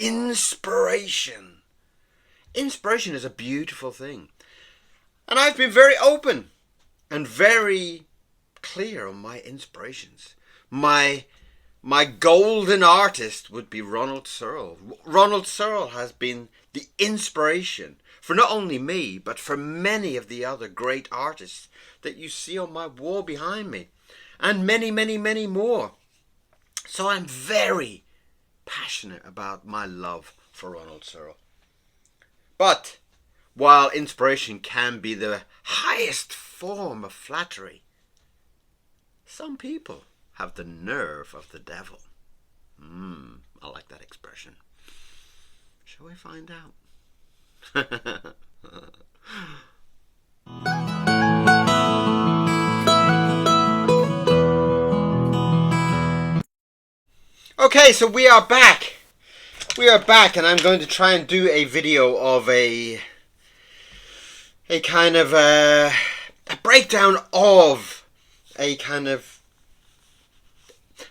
inspiration. Inspiration is a beautiful thing. And I've been very open and very clear on my inspirations. My golden artist would be Ronald Searle. Ronald Searle has been the inspiration for not only me, but for many of the other great artists that you see on my wall behind me. And many, many, many more. So I'm very passionate about my love for Ronald Searle. But while inspiration can be the highest form of flattery, some people have the nerve of the devil. I like that expression. Shall we find out? Okay, so we are back. And I'm going to try and do a video of a kind of a breakdown of a kind of...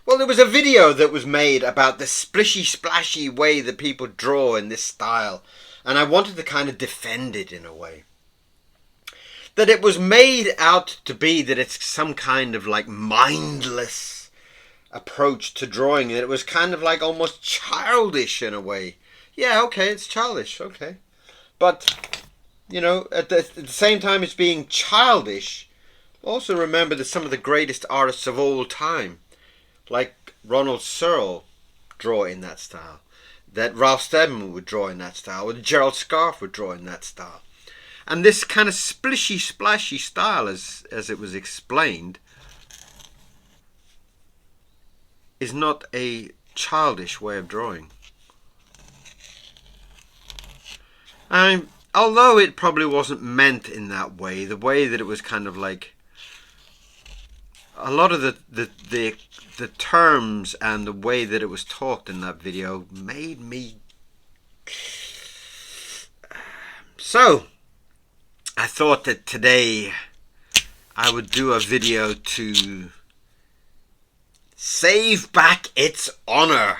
Well, there was a video that was made about the splishy, splashy way that people draw in this style. And I wanted to kind of defend it in a way. That it was made out to be that it's some kind of like mindless approach to drawing. That it was kind of like almost childish in a way. Yeah, okay, it's childish, okay. But, you know, at the same time as being childish, also remember that some of the greatest artists of all time, like Ronald Searle, draw in that style. That Ralph Steadman would draw in that style. Or Gerald Scarfe would draw in that style. And this kind of splishy, splashy style, as it was explained, is not a childish way of drawing. And although it probably wasn't meant in that way, the way that it was kind of like... A lot of the terms and the way that it was talked in that video made me... So, I thought that today I would do a video to save back its honor.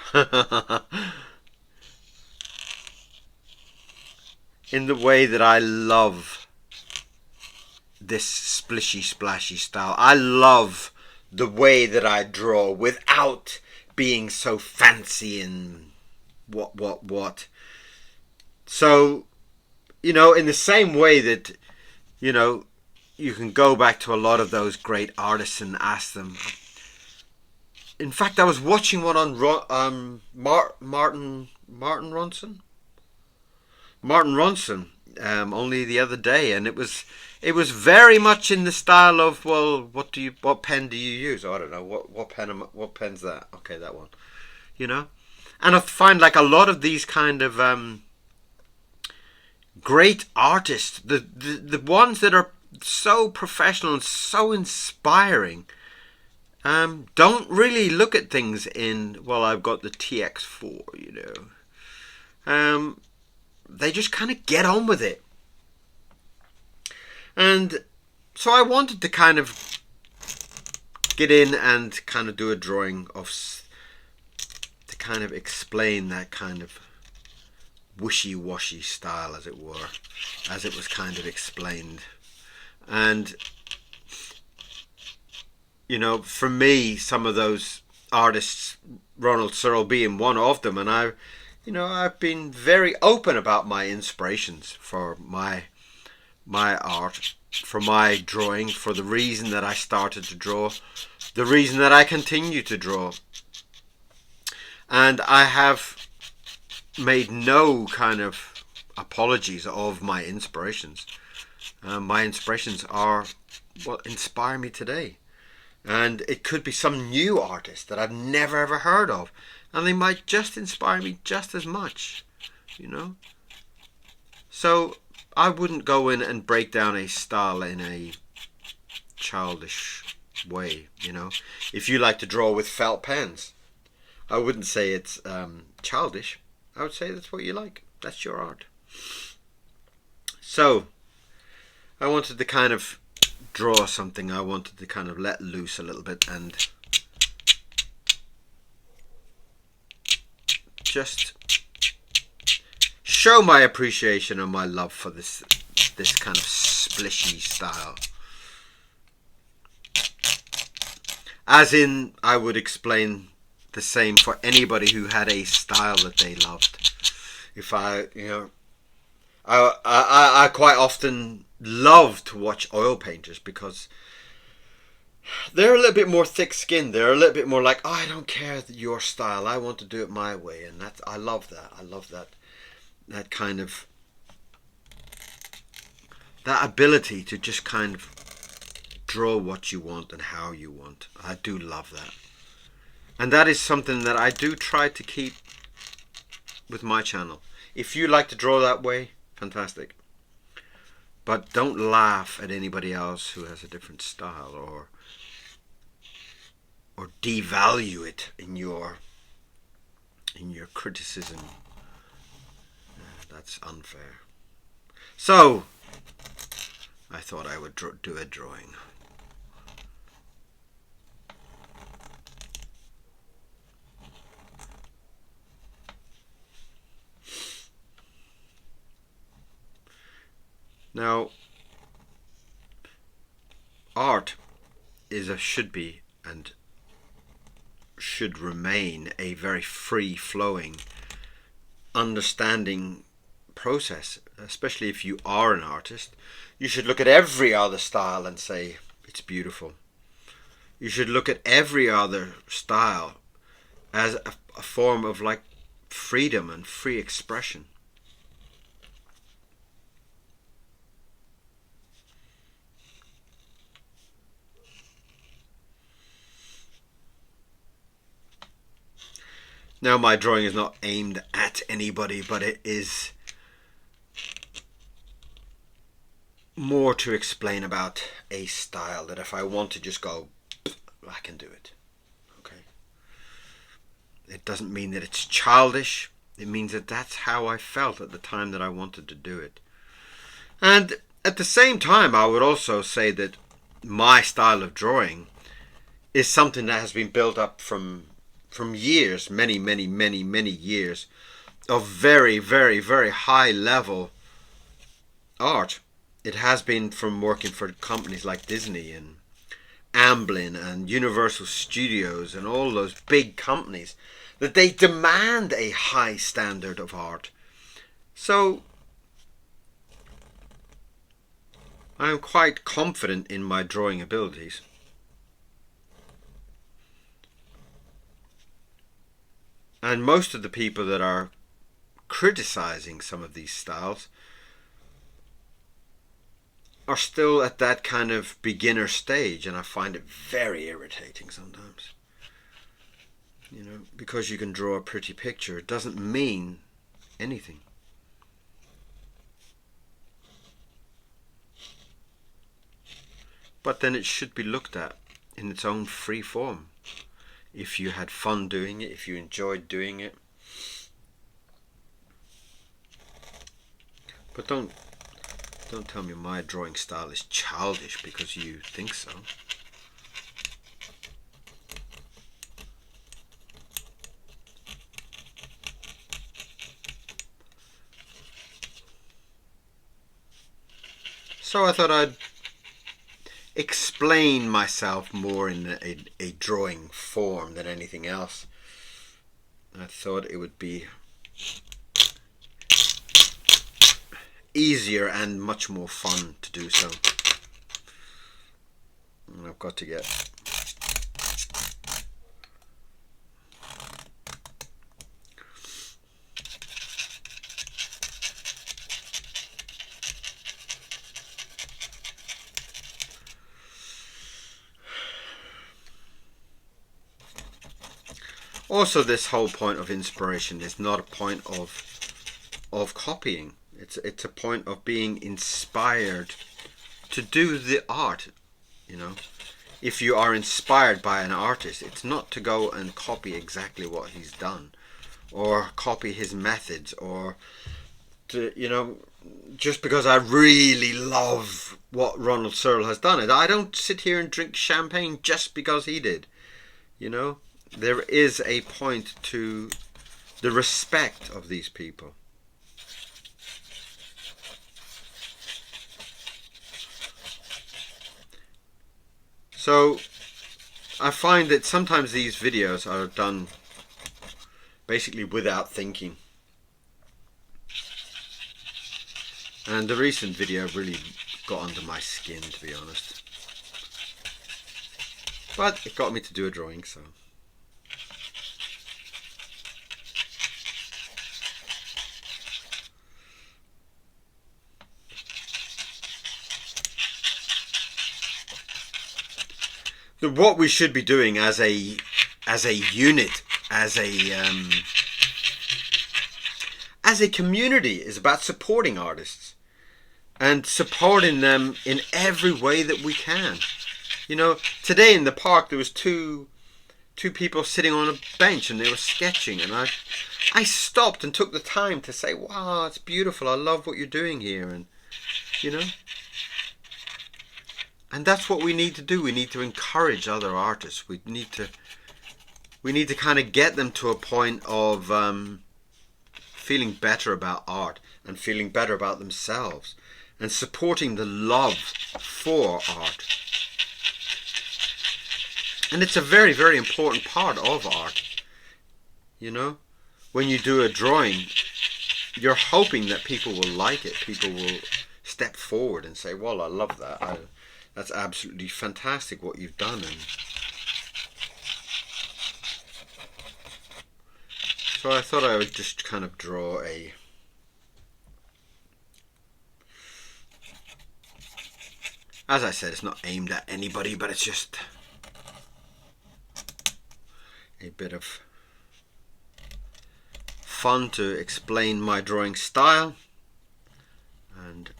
In the way that I love this splishy, splashy style. I love the way that I draw without being so fancy and what. So, you know, in the same way that, you know, you can go back to a lot of those great artists and ask them. In fact, I was watching one on Martin Ronson only the other day, and it was very much in the style of, well, what pen do you use? Oh, I don't know what pen's that? Okay, that one. You know, and I find like a lot of these kind of great artists, the ones that are so professional and so inspiring, don't really look at things in, well, I've got the TX4, you know. They just kind of get on with it. And so I wanted to kind of get in and kind of do a drawing of, to kind of explain that kind of wishy-washy style, as it were, as it was kind of explained. And, you know, for me, some of those artists, Ronald Searle being one of them, and I've been very open about my inspirations for my art, for my drawing, for the reason that I started to draw, the reason that I continue to draw. And I have made no kind of apologies of my inspirations. My inspirations are what inspire me today. And it could be some new artist that I've never ever heard of. And they might just inspire me just as much, you know. So I wouldn't go in and break down a style in a childish way, you know. If you like to draw with felt pens, I wouldn't say it's childish. I would say that's what you like. That's your art. So I wanted to kind of draw something. I wanted to kind of let loose a little bit and just show my appreciation and my love for this kind of splishy style. As in, I would explain the same for anybody who had a style that they loved. If I quite often love to watch oil painters because they're a little bit more thick-skinned. They're a little bit more like, oh, I don't care your style. I want to do it my way, and I love that. I love that kind of that ability to just kind of draw what you want and how you want. I do love that. And that is something that I do try to keep with my channel. If you like to draw that way, fantastic. But don't laugh at anybody else who has a different style or devalue it in your criticism. That's unfair. So, I thought I would do a drawing. Now, art should be and should remain a very free-flowing, understanding process, especially if you are an artist. You should look at every other style and say, it's beautiful. You should look at every other style as a form of like freedom and free expression. Now, my drawing is not aimed at anybody, but it is more to explain about a style that if I want to just go, I can do it. Okay. It doesn't mean that it's childish. It means that that's how I felt at the time that I wanted to do it. And at the same time, I would also say that my style of drawing is something that has been built up from years, many years of very, very, very high level art. It has been from working for companies like Disney and Amblin and Universal Studios and all those big companies, that they demand a high standard of art. So I am quite confident in my drawing abilities. And most of the people that are criticizing some of these styles are still at that kind of beginner stage, and I find it very irritating sometimes. You know, because you can draw a pretty picture, it doesn't mean anything. But then it should be looked at in its own free form. If you had fun doing it, if you enjoyed doing it. But don't tell me my drawing style is childish because you think so. So I thought I'd explain myself more in a drawing form than anything else. I thought it would be easier and much more fun to do so. And I've got to get also, this whole point of inspiration is not a point of copying. It's a point of being inspired to do the art. You know, if you are inspired by an artist, it's not to go and copy exactly what he's done, or copy his methods, or to, you know, just because I really love what Ronald Searle has done. I don't sit here and drink champagne just because he did. You know, there is a point to the respect of these people. So I find that sometimes these videos are done basically without thinking. And the recent video really got under my skin, to be honest. But it got me to do a drawing, so. So what we should be doing as a unit, as a community, is about supporting artists and supporting them in every way that we can. You know, today in the park there was two people sitting on a bench and they were sketching, and I stopped and took the time to say, wow, it's beautiful, I love what you're doing here. And you know, and that's what we need to do. We need to encourage other artists. We need to kind of get them to a point of feeling better about art and feeling better about themselves and supporting the love for art. And it's a very, very important part of art. You know, when you do a drawing, you're hoping that people will like it. People will step forward and say, well, I love that. That's absolutely fantastic what you've done. And so I thought I would just kind of draw a as I said, it's not aimed at anybody, but it's just a bit of fun to explain my drawing style. And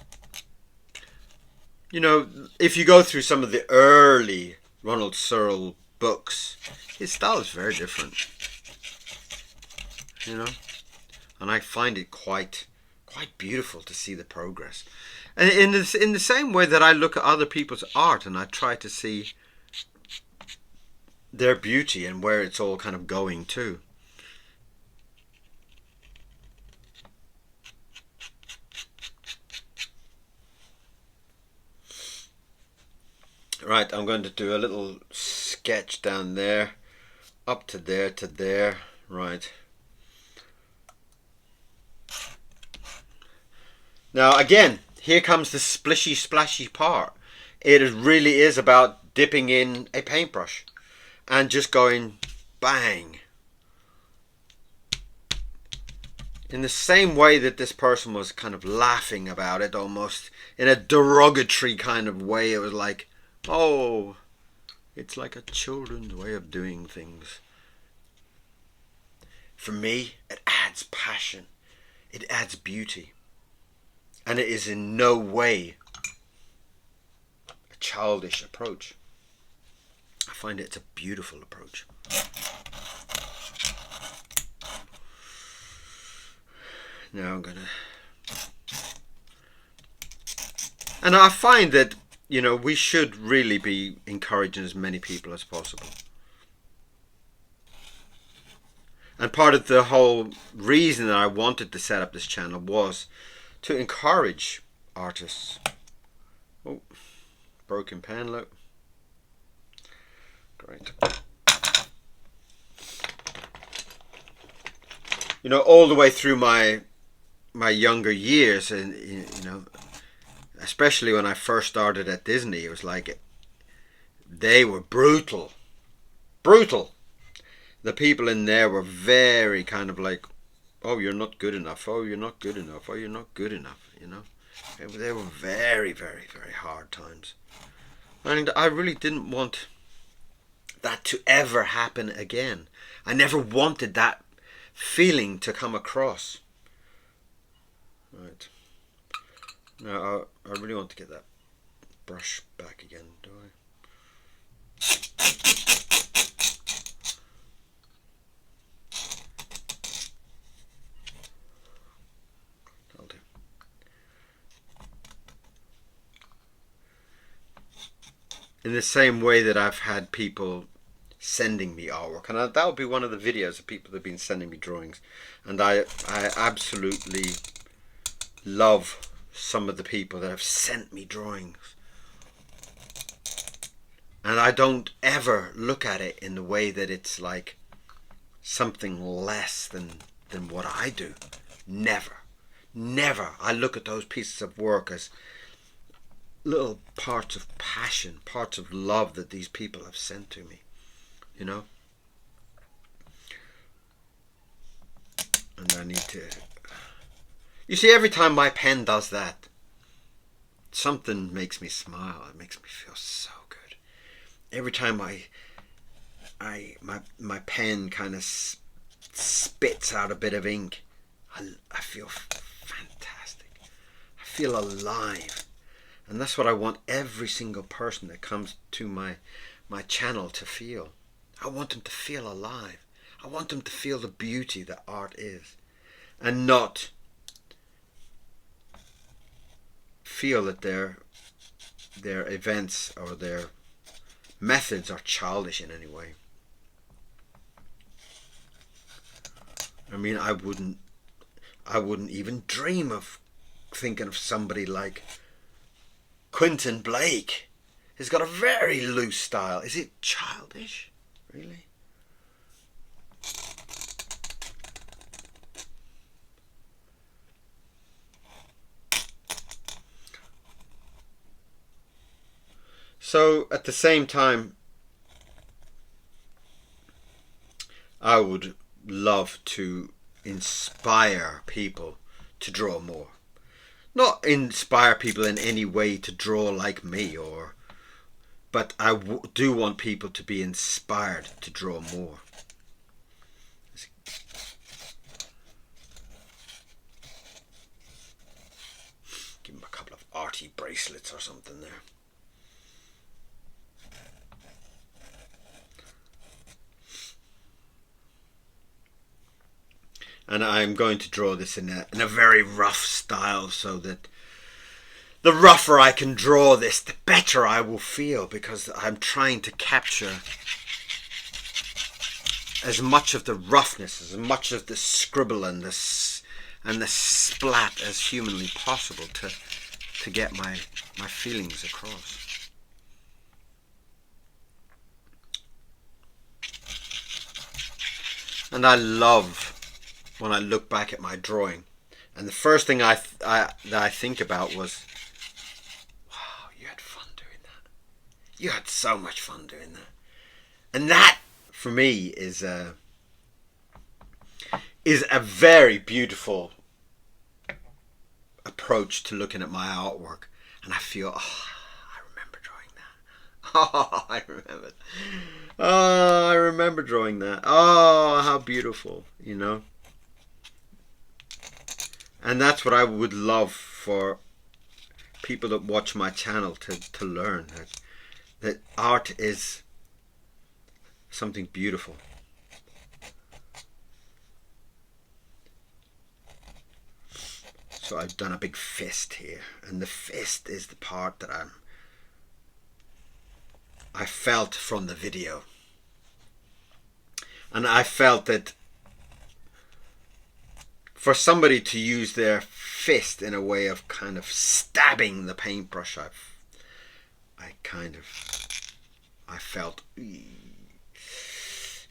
you know, if you go through some of the early Ronald Searle books, his style is very different. You know, and I find it quite beautiful to see the progress. And in the same way that I look at other people's art and I try to see their beauty and where it's all kind of going to. Right, I'm going to do a little sketch down there, up to there, right. Now again, here comes the splishy splashy part. It really is about dipping in a paintbrush and just going bang. In the same way that this person was kind of laughing about it, almost in a derogatory kind of way. It was like, oh, it's like a children's way of doing things. For me, it adds passion. It adds beauty. And it is in no way a childish approach. I find it's a beautiful approach. Now I'm gonna... And I find that, you know, we should really be encouraging as many people as possible. And part of the whole reason that I wanted to set up this channel was to encourage artists. Oh, broken pen, look. Great. You know, all the way through my younger years, and you know, especially when I first started at Disney, it was like they were brutal. The people in there were very kind of like, oh, you're not good enough. Oh, you're not good enough. Oh, you're not good enough. You know, they were very, very, very hard times, and I really didn't want that to ever happen again. I never wanted that feeling to come across. Right. Now I really want to get that brush back again, do I? I'll do. In the same way that I've had people sending me artwork, and that will be one of the videos of people that have been sending me drawings, and I absolutely love some of the people that have sent me drawings. And I don't ever look at it in the way that it's like something less than what I do. Never. Never. I look at those pieces of work as little parts of passion, parts of love that these people have sent to me. You know? And I need to... You see, every time my pen does that, something makes me smile. It makes me feel so good. Every time my pen kind of spits out a bit of ink, I feel fantastic. I feel alive. And that's what I want every single person that comes to my channel to feel. I want them to feel alive. I want them to feel the beauty that art is. And not feel that their events or their methods are childish in any way. I mean, I wouldn't even dream of thinking of somebody like Quentin Blake. He's got a very loose style. Is it childish? Really? So at the same time, I would love to inspire people to draw more. Not inspire people in any way to draw like me, but I do want people to be inspired to draw more. Give them a couple of arty bracelets or something there. And I'm going to draw this in a very rough style, so that the rougher I can draw this, the better I will feel, because I'm trying to capture as much of the roughness, as much of the scribble and the splat as humanly possible to get my feelings across. And I love when I look back at my drawing, and the first thing that I think about was, wow, you had fun doing that. You had so much fun doing that. And that, for me, is a very beautiful approach to looking at my artwork. And I feel, oh, I remember drawing that. Oh, I remember. Oh, I remember drawing that. Oh, how beautiful, you know. And that's what I would love for people that watch my channel to learn, that art is something beautiful. So I've done a big fist here, and the fist is the part that I felt from the video. And I felt that for somebody to use their fist in a way of kind of stabbing the paintbrush, I felt, you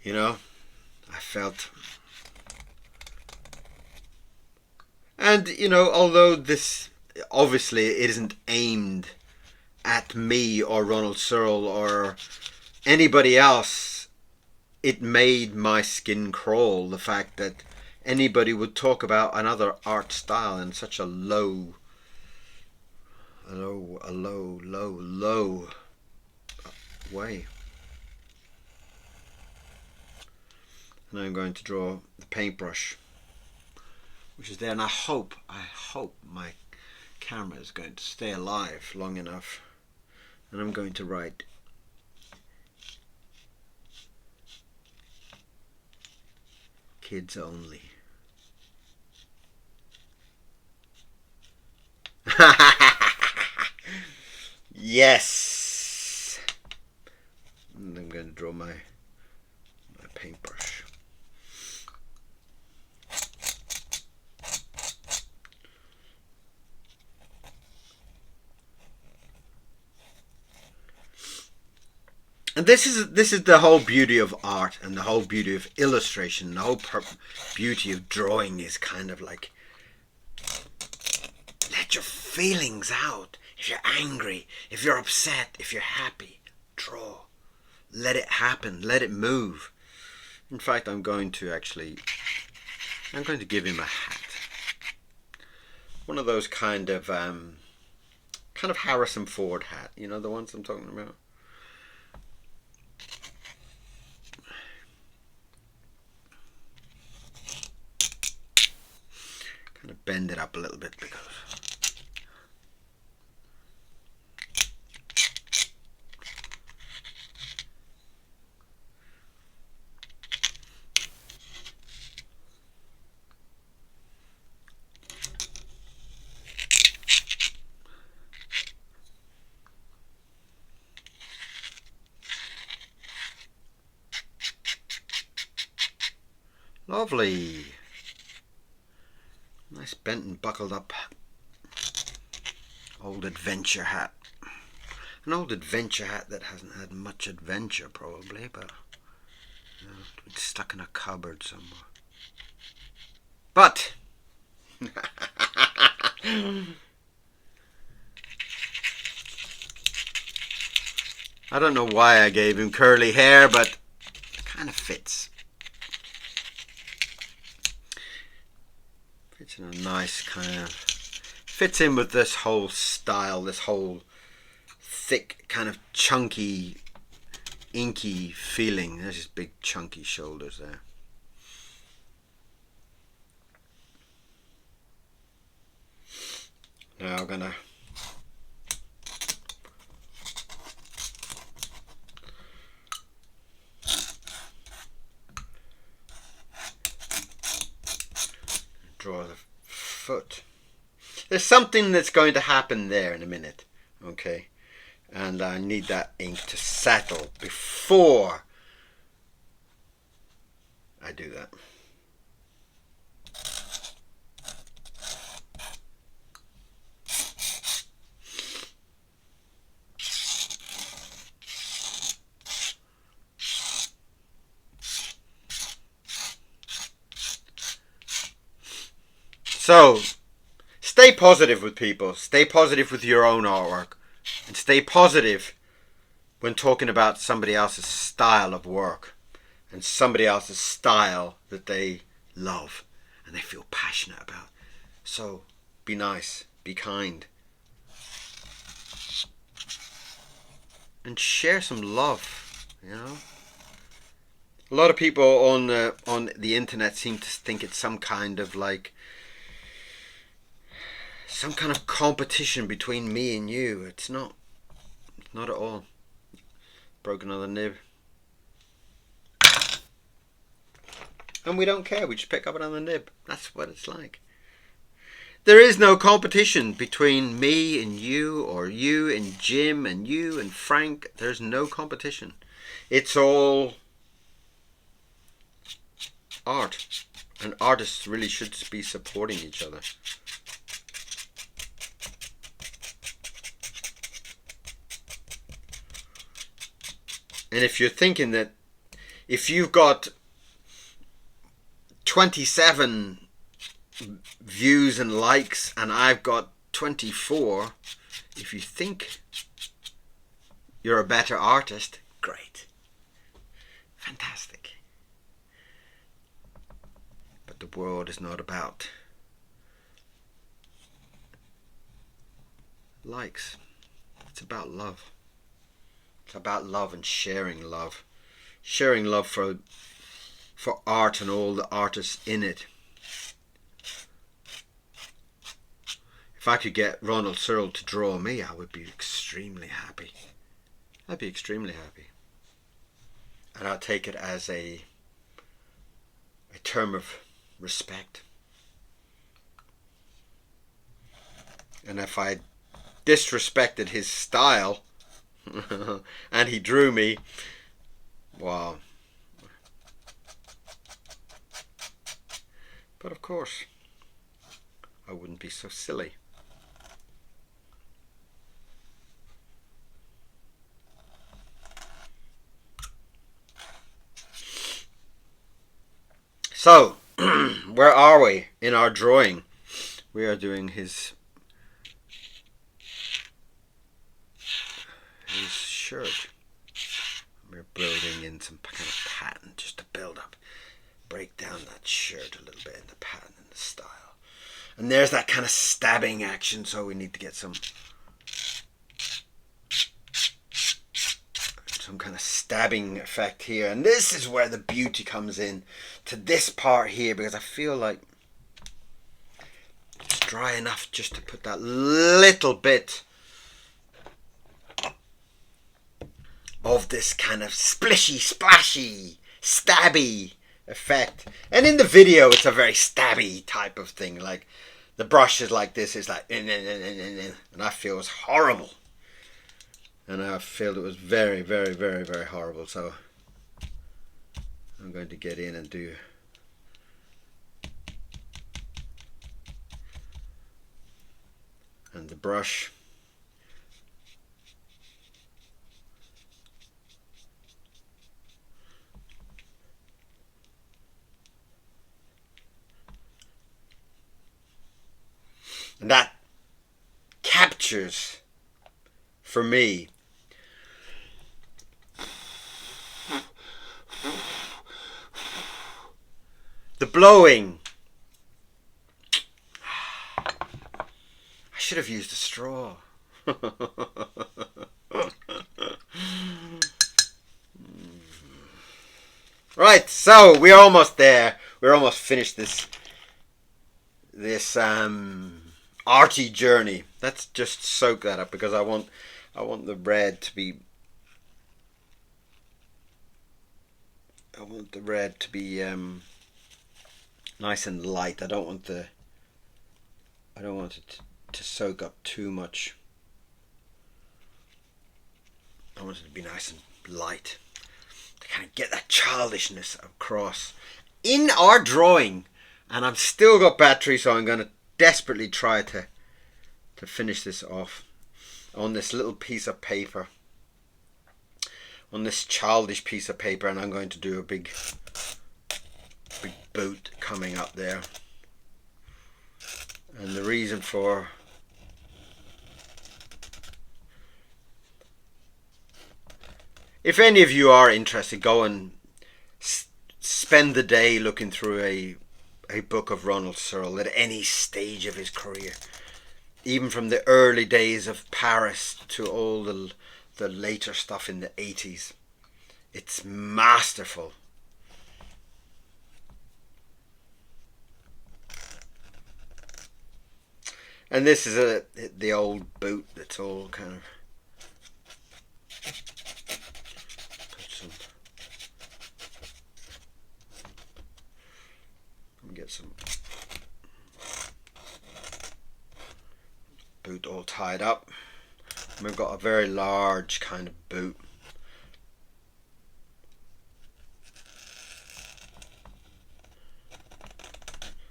know, I felt. And, you know, although this, obviously, it isn't aimed at me or Ronald Searle or anybody else, it made my skin crawl, the fact that anybody would talk about another art style in such a low way. And I'm going to draw the paintbrush, which is there, and I hope my camera is going to stay alive long enough. And I'm going to write kids only. Yes. And I'm going to draw my paintbrush. And this is the whole beauty of art and the whole beauty of illustration. The whole beauty of drawing is kind of like, let your feelings out. If you're angry, if you're upset, if you're happy, draw. Let it happen. Let it move. In fact, I'm going to give him a hat. One of those kind of Harrison Ford hat. You know the ones I'm talking about? Kind of bend it up a little bit because lovely. Nice bent and buckled up old adventure hat. An old adventure hat that hasn't had much adventure probably, but it's stuck in a cupboard somewhere. But I don't know why I gave him curly hair, but it kind of fits. Fits in a nice kind of... fits in with this whole style, this whole thick, kind of chunky, inky feeling. There's his big chunky shoulders there. Now I'm gonna draw the foot. There's something that's going to happen there in a minute, okay? And I need that ink to settle before I do that. So, stay positive with people. Stay positive with your own artwork. And stay positive when talking about somebody else's style of work. And somebody else's style that they love and they feel passionate about. So, be nice. Be kind. And share some love, you know. A lot of people on the internet seem to think it's some kind of competition between me and you. It's not. It's not at all. Broken on the nib. And we don't care. We just pick up it on the nib. That's what it's like. There is no competition between me and you, or you and Jim, and you and Frank. There's no competition. It's all art. And artists really should be supporting each other. And if you're thinking that if you've got 27 views and likes and I've got 24, if you think you're a better artist, great. Fantastic. But the world is not about likes. It's about love. It's about love and sharing love. Sharing love for art and all the artists in it. If I could get Ronald Searle to draw me, I would be extremely happy. I'd be extremely happy. And I'd take it as a term of respect. And if I disrespected his style and he drew me, wow. But of course, I wouldn't be so silly. So, where are we in our drawing? We are doing his shirt. We're building in some kind of pattern just to build up, break down that shirt a little bit in the pattern and the style. And there's that kind of stabbing action, so we need to get some kind of stabbing effect here. And this is where the beauty comes in to this part here, because I feel like it's dry enough just to put that little bit of this kind of splishy, splashy, stabby effect. And in the video it's a very stabby type of thing, like the brush is like this, it's like and I feel it was horrible, and I feel it was very, very, very, very horrible. So I'm going to get in and do and the brush. And that captures, for me, the blowing. I should have used a straw. Right, so we're almost there. We're almost finished this arty journey. Let's just soak that up, because I want the red to be nice and light. I don't want it to soak up too much. I want it to be nice and light to kind of get that childishness across in our drawing. And I've still got battery, so I'm going to desperately try to finish this off on this little piece of paper, on this childish piece of paper. And I'm going to do a big boot coming up there. And the reason for if any of you are interested, go and spend the day looking through a book of Ronald Searle at any stage of his career, even from the early days of Paris to all the later stuff in the 80s. It's masterful. And this is the old boot that's all kind of get some boot all tied up. And we've got a very large kind of boot.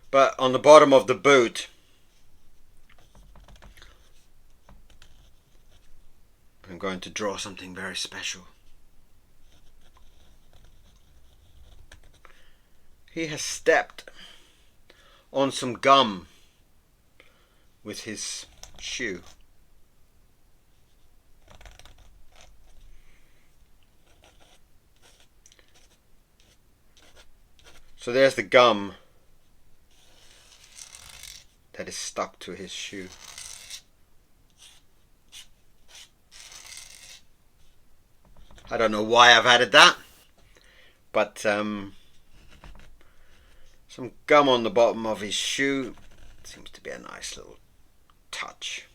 But on the bottom of the boot, I'm going to draw something very special. He has stepped on some gum with his shoe. So there's the gum that is stuck to his shoe. I don't know why I've added that, but some gum on the bottom of his shoe seems to be a nice little touch.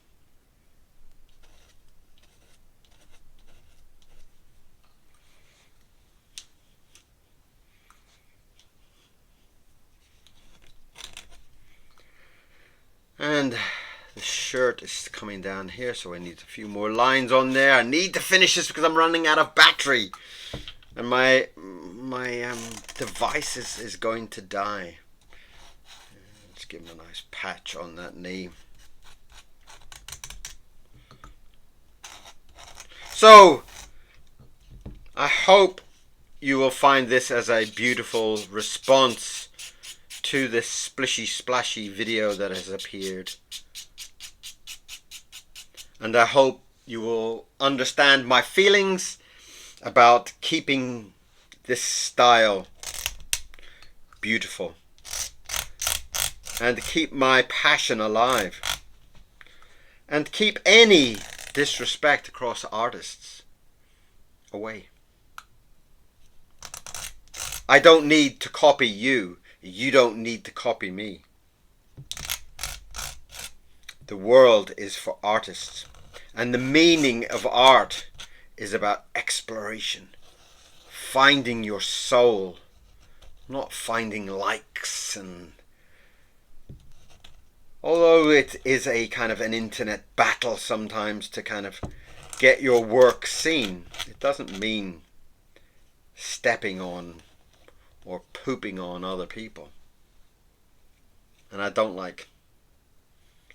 And the shirt is coming down here, so I need a few more lines on there. I need to finish this because I'm running out of battery, and my device is going to die. Let's give him a nice patch on that knee. So I hope you will find this as a beautiful response to this splishy splashy video that has appeared. And I hope you will understand my feelings about keeping this style beautiful and keep my passion alive and keep any disrespect across artists away. I don't need to copy you. You don't need to copy me. The world is for artists, and the meaning of art is about exploration, finding your soul, not finding likes. And although it is a kind of an internet battle sometimes to kind of get your work seen, it doesn't mean stepping on or pooping on other people. And I don't like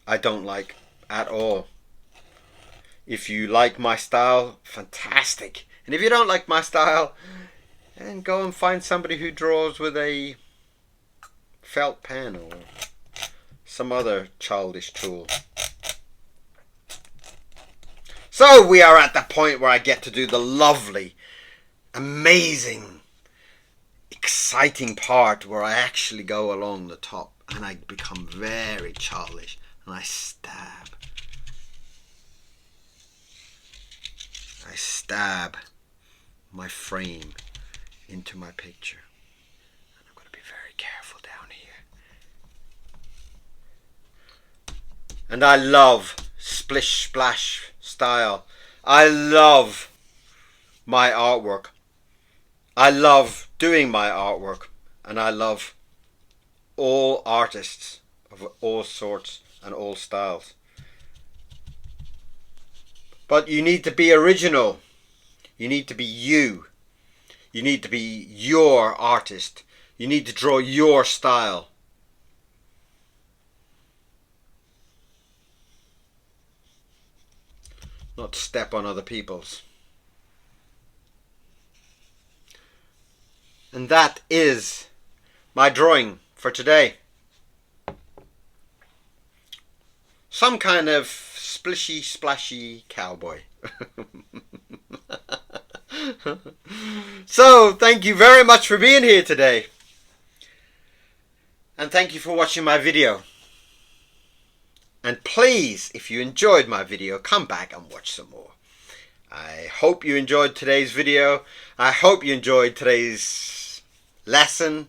at all. If you like my style, fantastic. And if you don't like my style, then go and find somebody who draws with a felt pen or some other childish tool. So we are at the point where I get to do the lovely, amazing, exciting part where I actually go along the top and I become very childish and I stab my frame into my picture. And I'm going to be very careful down here. And I love splish splash style. I love my artwork. I love doing my artwork, and I love all artists of all sorts and all styles. But you need to be original. You need to be you. You need to be your artist. You need to draw your style. Not step on other people's. And that is my drawing for today. Some kind of splishy splashy cowboy. So thank you very much for being here today. And thank you for watching my video. And please, if you enjoyed my video, come back and watch some more. I hope you enjoyed today's video. I hope you enjoyed today's lesson.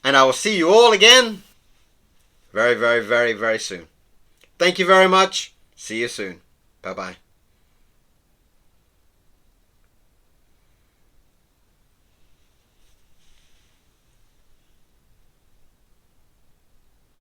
And I will see you all again very, very, very, very soon. Thank you very much. See you soon. Bye-bye.